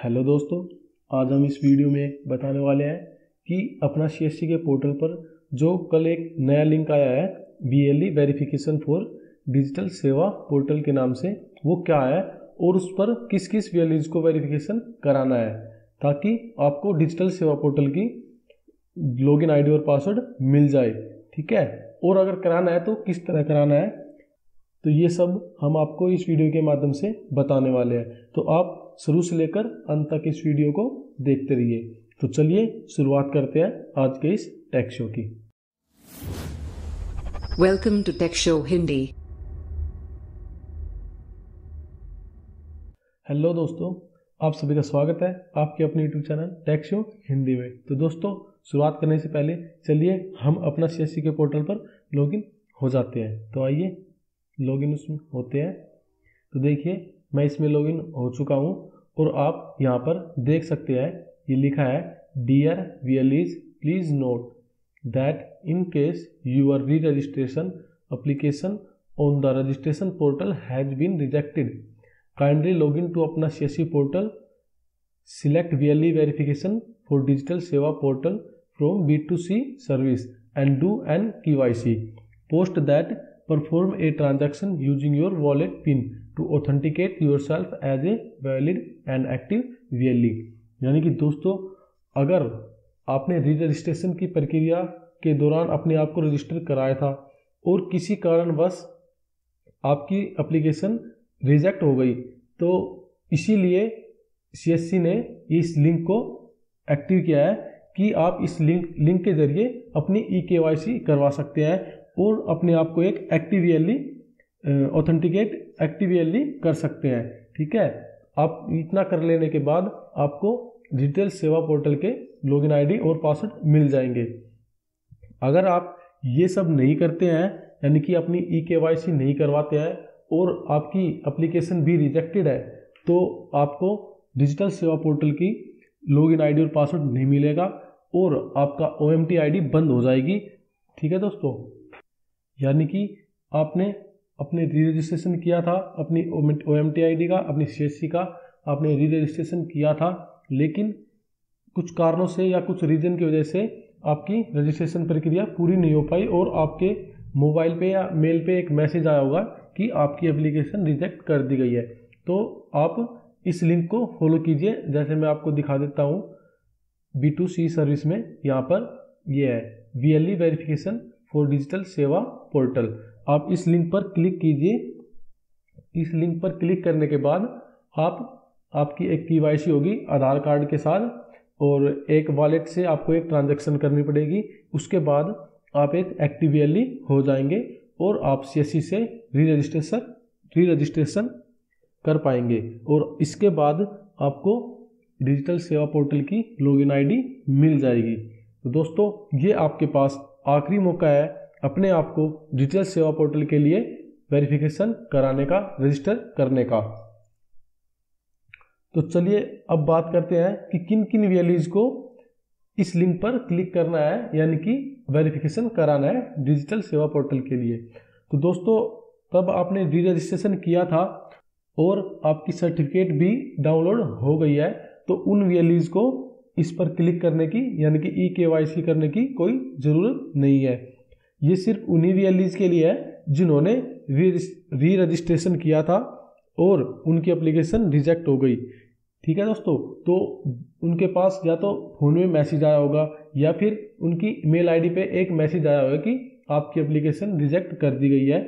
Hello दोस्तों, आज हम इस वीडियो में बताने वाले हैं कि अपना सीएससी के पोर्टल पर जो कल एक नया लिंक आया है VLE वेरिफिकेशन फॉर डिजिटल सेवा पोर्टल के नाम से, वो क्या है और उस पर किस किस VLEs को वेरिफिकेशन कराना है ताकि आपको डिजिटल सेवा पोर्टल की लॉगिन आईडी और पासवर्ड मिल जाए। ठीक है, और अगर कराना है तो किस तरह कराना है, तो ये सब हम आपको इस वीडियो के माध्यम से बताने वाले हैं। तो आप शुरू से लेकर अंत तक इस वीडियो को देखते रहिए। तो चलिए शुरुआत करते हैं आज के इस टेक शो की। Welcome to tech show Hindi. Hello दोस्तों, आप सभी का स्वागत है आपके अपने YouTube channel tech show Hindi में। तो दोस्तों, शुरुआत करने से पहले चलिए हम अपना सीएससी के पोर्टल पर लॉगिन हो जाते हैं। तो आइए लॉगिन उसमें होते हैं। तो देखिए मैं इसमें लॉगिन हो चुका हूँ और आप यहाँ पर देख सकते हैं ये लिखा है dear VLEs please note that in case your री registration application on the registration portal has been rejected kindly login to अपना CSC portal, select VLE verification for digital सेवा portal from B2C service and do an KYC post that perform a transaction using your wallet PIN to authenticate yourself as a valid and active VLE। यानी कि दोस्तों, अगर आपने री registration की प्रक्रिया के दौरान अपने आप को रजिस्टर कराया था और किसी कारणवश आपकी एप्लीकेशन रिजेक्ट हो गई, तो इसीलिए CSC ने इस लिंक को एक्टिव किया है कि आप इस लिंक के जरिए अपनी eKYC करवा सकते हैं और अपने आप को एक active VLE authenticate active VLE कर सकते हैं। ठीक है, आप इतना कर लेने के बाद आपको डिजिटल सेवा पोर्टल के लॉगिन आईडी और पासवर्ड मिल जाएंगे। अगर आप ये सब नहीं करते हैं, यानी कि अपनी eKYC नहीं करवाते हैं और आपकी एप्लीकेशन भी रिजेक्टेड है, तो आपको डिजिटल सेवा पोर्टल की लॉगिन आईडी और पासवर्ड नहीं मिलेगा और आपका OMT आईडी बंद हो जाएगी। ठीक है दोस्तों, यानी कि आपने अपने री रजिस्ट्रेशन किया था, अपनी OMT आईडी का, अपनी CSC का आपने री रजिस्ट्रेशन किया था, लेकिन कुछ कारणों से या कुछ रीजन की वजह से आपकी रजिस्ट्रेशन प्रक्रिया पूरी नहीं हो पाई और आपके मोबाइल पे या मेल पे एक मैसेज आया होगा कि आपकी एप्लीकेशन रिजेक्ट कर दी गई है। तो आप इस लिंक को फॉलो कीजिए, जैसे मैं आपको दिखा देता हूँ B2C सर्विस में। यहाँ पर ये है VLE वेरिफिकेशन फॉर डिजिटल सेवा पोर्टल। आप इस लिंक पर क्लिक कीजिए। इस लिंक पर क्लिक करने के बाद आपकी एक KYC होगी आधार कार्ड के साथ और एक वॉलेट से आपको एक ट्रांजैक्शन करनी पड़ेगी। उसके बाद आप एक एक्टिव VLE हो जाएंगे और आप CSC से री रजिस्ट्रेशन कर पाएंगे और इसके बाद आपको डिजिटल सेवा पोर्टल की लॉगिन आईडी मिल जाएगी। तो दोस्तों, ये आपके पास आखिरी मौका है अपने आप को डिजिटल सेवा पोर्टल के लिए वेरिफिकेशन कराने का, रजिस्टर करने का। तो चलिए अब बात करते हैं कि किन किन VLEs को इस लिंक पर क्लिक करना है, यानी कि वेरिफिकेशन कराना है डिजिटल सेवा पोर्टल के लिए। तो दोस्तों, तब आपने री रजिस्ट्रेशन किया था और आपकी सर्टिफिकेट भी डाउनलोड हो गई है, तो उन VLEs को इस पर क्लिक करने की, यानी कि eKYC करने की कोई ज़रूरत नहीं है। ये सिर्फ उन्हीं VLEs के लिए है जिन्होंने री रजिस्ट्रेशन किया था और उनकी एप्लीकेशन रिजेक्ट हो गई। ठीक है दोस्तों, तो उनके पास या तो फ़ोन में मैसेज आया होगा या फिर उनकी मेल आईडी पे एक मैसेज आया होगा कि आपकी एप्लीकेशन रिजेक्ट कर दी गई है,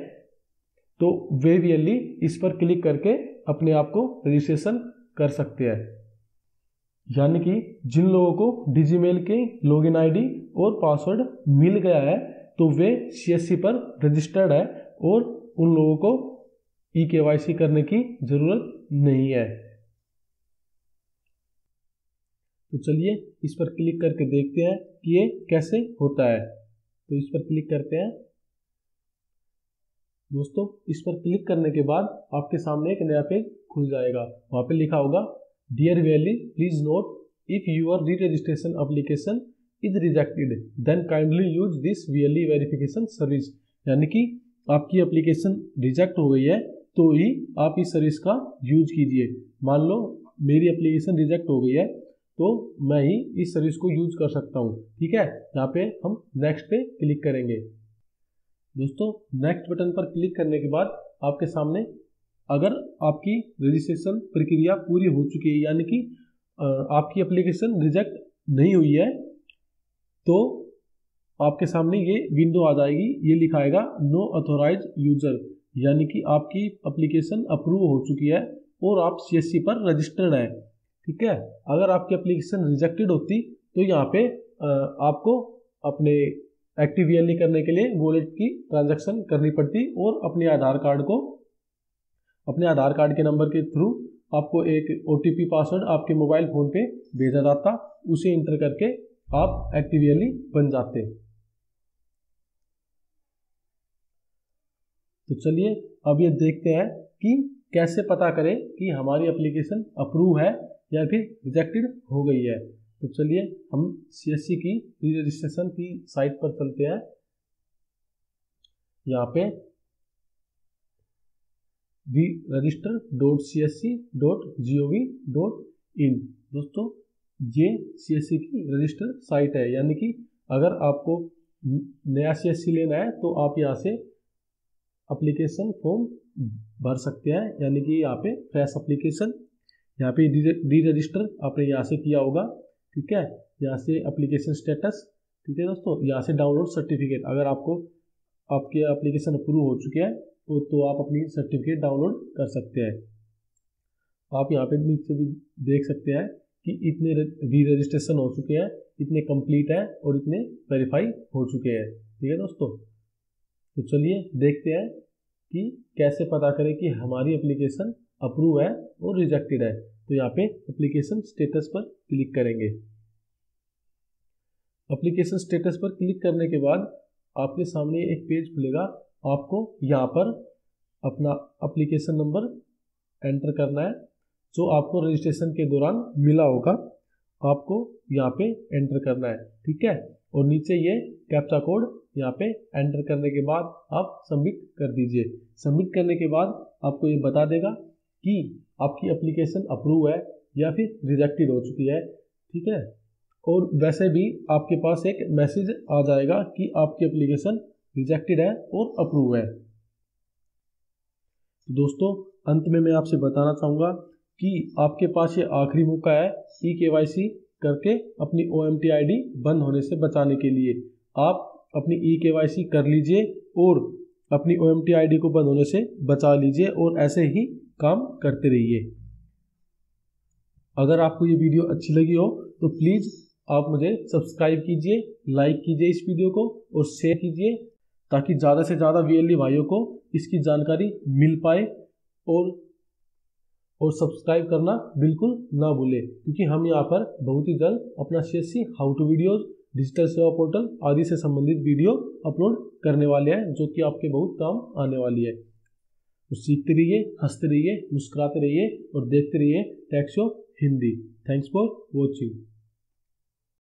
तो वे VLE इस पर क्लिक करके अपने आप को रजिस्ट्रेशन कर सकते हैं। यानी कि जिन लोगों को डिजीमेल के लॉगिन आईडी और पासवर्ड मिल गया है, तो वे CSC पर रजिस्टर्ड है और उन लोगों को eKYC करने की ज़रूरत नहीं है। तो चलिए इस पर क्लिक करके देखते हैं कि ये कैसे होता है। तो इस पर क्लिक करते हैं। दोस्तों, इस पर क्लिक करने के बाद आपके सामने एक नया पेज खुल जाएगा। वहाँ पे लिखा होगा dear VLE please note if your री registration application is rejected then kindly use this VLE verification service. यानी कि आपकी एप्लीकेशन रिजेक्ट हो गई है तो ही आप इस सर्विस का यूज कीजिए। मान लो मेरी एप्लीकेशन रिजेक्ट हो गई है तो मैं ही इस सर्विस को यूज कर सकता हूँ। ठीक है, यहाँ पे हम नेक्स्ट पे क्लिक करेंगे। दोस्तों नेक्स्ट बटन पर क्लिक करने के बाद आपके सामने अगर आपकी रजिस्ट्रेशन प्रक्रिया पूरी हो चुकी है यानी कि आपकी एप्लीकेशन रिजेक्ट नहीं हुई है तो आपके सामने ये विंडो आ जाएगी। ये लिखा आएगा नो ऑथोराइज यूजर, यानी कि आपकी एप्लीकेशन अप्रूव हो चुकी है और आप CSC पर रजिस्टर्ड है। ठीक है, अगर आपकी एप्लीकेशन रिजेक्टेड होती तो यहाँ पे आपको अपने एक्टिव VLE करने के लिए वॉलेट की ट्रांजैक्शन करनी पड़ती और अपने आधार कार्ड के नंबर के थ्रू आपको एक OTP पासवर्ड आपके मोबाइल फ़ोन पे भेजा जाता, उसे इंटर करके आप एक्टिव VLE बन जाते। तो चलिए अब ये देखते हैं कि कैसे पता करें कि हमारी एप्लीकेशन अप्रूव है या फिर रिजेक्टेड हो गई है। तो चलिए हम CSC की रजिस्ट्रेशन की साइट पर चलते हैं। यहाँ पे register.csc.gov.in दोस्तों ये CSC की रजिस्टर साइट है, यानी कि अगर आपको नया CSC लेना है तो आप यहाँ से एप्लीकेशन फॉर्म भर सकते हैं, यानी कि यहाँ पे फ्रेश एप्लीकेशन, यहाँ पे डी रजिस्टर आपने यहाँ से किया होगा। ठीक है, यहाँ से एप्लीकेशन स्टेटस। ठीक है दोस्तों, यहाँ से डाउनलोड सर्टिफिकेट, अगर आपको आपकी एप्लीकेशन अप्रूव हो चुकी है तो आप अपनी सर्टिफिकेट डाउनलोड कर सकते हैं। आप यहाँ पे नीचे भी देख सकते हैं कि इतने री रजिस्ट्रेशन हो चुके हैं, इतने कंप्लीट है और इतने वेरीफाई हो चुके हैं। ठीक है दोस्तों, तो चलिए देखते हैं कि कैसे पता करें कि हमारी एप्लीकेशन अप्रूव है और रिजेक्टेड है। तो यहाँ पे एप्लीकेशन स्टेटस पर क्लिक करेंगे। एप्लीकेशन स्टेटस पर क्लिक करने के बाद आपके सामने एक पेज खुलेगा। आपको यहाँ पर अपना एप्लीकेशन नंबर एंटर करना है जो आपको रजिस्ट्रेशन के दौरान मिला होगा, आपको यहाँ पे एंटर करना है। ठीक है, और नीचे ये कैप्चा कोड यहाँ पे एंटर करने के बाद आप सबमिट कर दीजिए। सबमिट करने के बाद आपको ये बता देगा कि आपकी एप्लीकेशन अप्रूव है या फिर रिजेक्टेड हो चुकी है। ठीक है, और वैसे भी आपके पास एक मैसेज आ जाएगा कि आपकी एप्लीकेशन रिजेक्टेड है और अप्रूव है। तो दोस्तों अंत में मैं आपसे बताना चाहूँगा कि आपके पास ये आखिरी मौका है eKYC करके अपनी OMT ID बंद होने से बचाने के लिए। आप अपनी eKYC कर लीजिए और अपनी OMT ID को बंद होने से बचा लीजिए और ऐसे ही काम करते रहिए। अगर आपको ये वीडियो अच्छी लगी हो तो प्लीज़ आप मुझे सब्सक्राइब कीजिए, लाइक कीजिए इस वीडियो को और शेयर कीजिए ताकि ज़्यादा से ज़्यादा VLE भाइयों को इसकी जानकारी मिल पाए। और सब्सक्राइब करना बिल्कुल ना भूलें, क्योंकि हम यहाँ पर बहुत ही जल्द अपना CSC how to videos, digital सेवा पोर्टल आदि से संबंधित वीडियो अपलोड करने वाले हैं जो कि आपके बहुत काम आने वाली है। तो सीखते रहिए, हंसते रहिए, मुस्कुराते रहिए और देखते रहिए tech show Hindi. Thanks for watching.